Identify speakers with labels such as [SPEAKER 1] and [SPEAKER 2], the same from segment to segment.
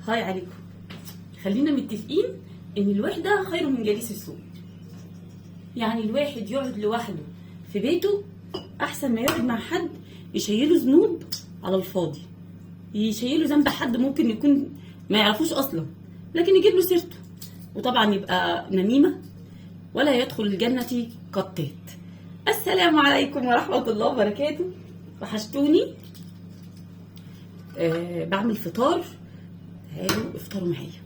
[SPEAKER 1] هاي عليكم. خلينا متفقين ان الوحده خير من جليس السوء. يعني الواحد يقعد لوحده في بيته احسن ما يقعد مع حد يشيله ذنوب على الفاضي، يشيله ذنب حد ممكن يكون ما يعرفوش اصلا لكن يجيب له سيرته، وطبعا يبقى نميمه ولا يدخل الجنه قطات. السلام عليكم ورحمه الله وبركاته. وحشتوني. بعمل فطار، تعالوا افطروا معايا.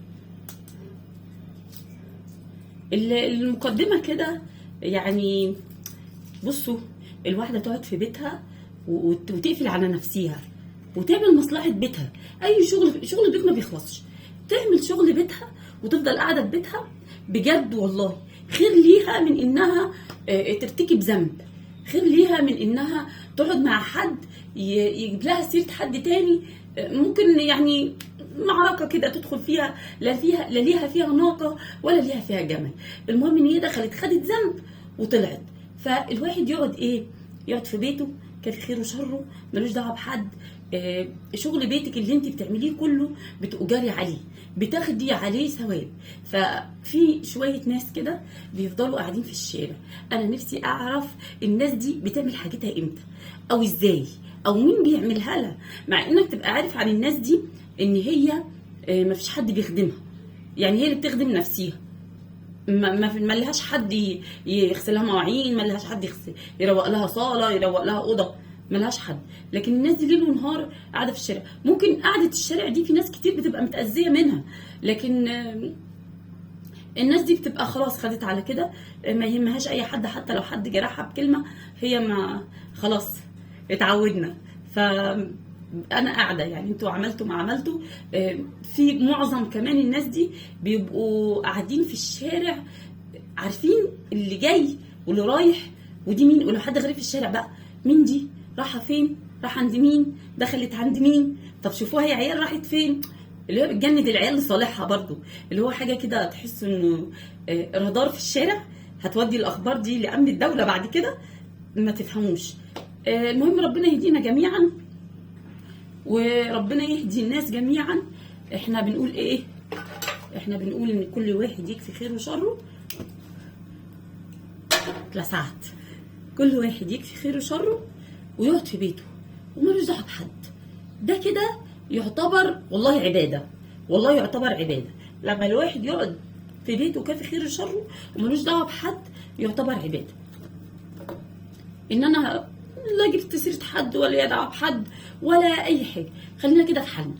[SPEAKER 1] المقدمه كده يعني بصوا، الواحده تقعد في بيتها وتقفل على نفسها وتعمل مصلحه بيتها. اي شغل البيت ما بيخلصش، تعمل شغل بيتها وتفضل قاعده في بيتها، بجد والله خير ليها من انها ترتكب ذنب، خير ليها من انها تقعد مع حد يجيب لها سيره حد تاني، ممكن يعني معركه كده تدخل فيها لا ليها فيها ناقه ولا ليها فيها جمل. المهم ان هي دخلت خدت ذنب وطلعت. فالواحد يقعد يقعد في بيته كان خيره وشره، ملوش دعوه بحد. شغل بيتك اللي انت بتعمليه كله بتؤجري عليه، بتاخدي عليه ثواب. ففي شويه ناس كده بيفضلوا قاعدين في الشارع. انا نفسي اعرف الناس دي بتعمل حاجتها امتى او ازاي او مين بيعملها لها، مع انك تبقى عارف عن الناس دي ان هي مفيش حد بيخدمها، يعني هي اللي بتخدم نفسها. ما لهاش حد يغسلها مواعين، ما لهاش حد يروق لها صاله، يروق لها اوضه، ما لهاش حد. لكن الناس دي ليل ونهار قاعده في الشارع. ممكن قعده الشارع دي في ناس كتير بتبقى متاذيه منها، لكن الناس دي بتبقى خلاص خدت على كده، ما يهمهاش اي حد، حتى لو حد جرحها بكلمه هي ما خلاص اتعودنا. انا قاعده، يعني انتوا عملتوا ما عملتوا. في معظم كمان الناس دي بيبقوا قاعدين في الشارع عارفين اللي جاي واللي رايح ودي مين، ولو حد غريب في الشارع بقى مين دي، رايحه فين، رايحه عند مين، دخلت عند مين، طب شوفوها يا عيال راحت فين. اللي هو بتجند العيال لصالحها برضو، اللي هو حاجه كده تحس انه رادار في الشارع هتودي الاخبار دي لامن الدوله بعد كده، ما تفهموش. المهم ربنا يهدينا جميعا وربنا يهدي الناس جميعا. احنا بنقول ايه؟ احنا بنقول ان كل واحد يكفي خيره وشره. اتلسعت. كل واحد يكفي خيره وشره ويقعد في بيته ومالوش دعوه بحد. ده كده يعتبر والله عباده، والله يعتبر عباده. لما الواحد يقعد في بيته كافي خيره وشره ومالوش دعوه بحد يعتبر عباده. ان انا لا جبت سيره حد ولا يدعى بحد ولا اي حاجه، خلينا كده في حالنا.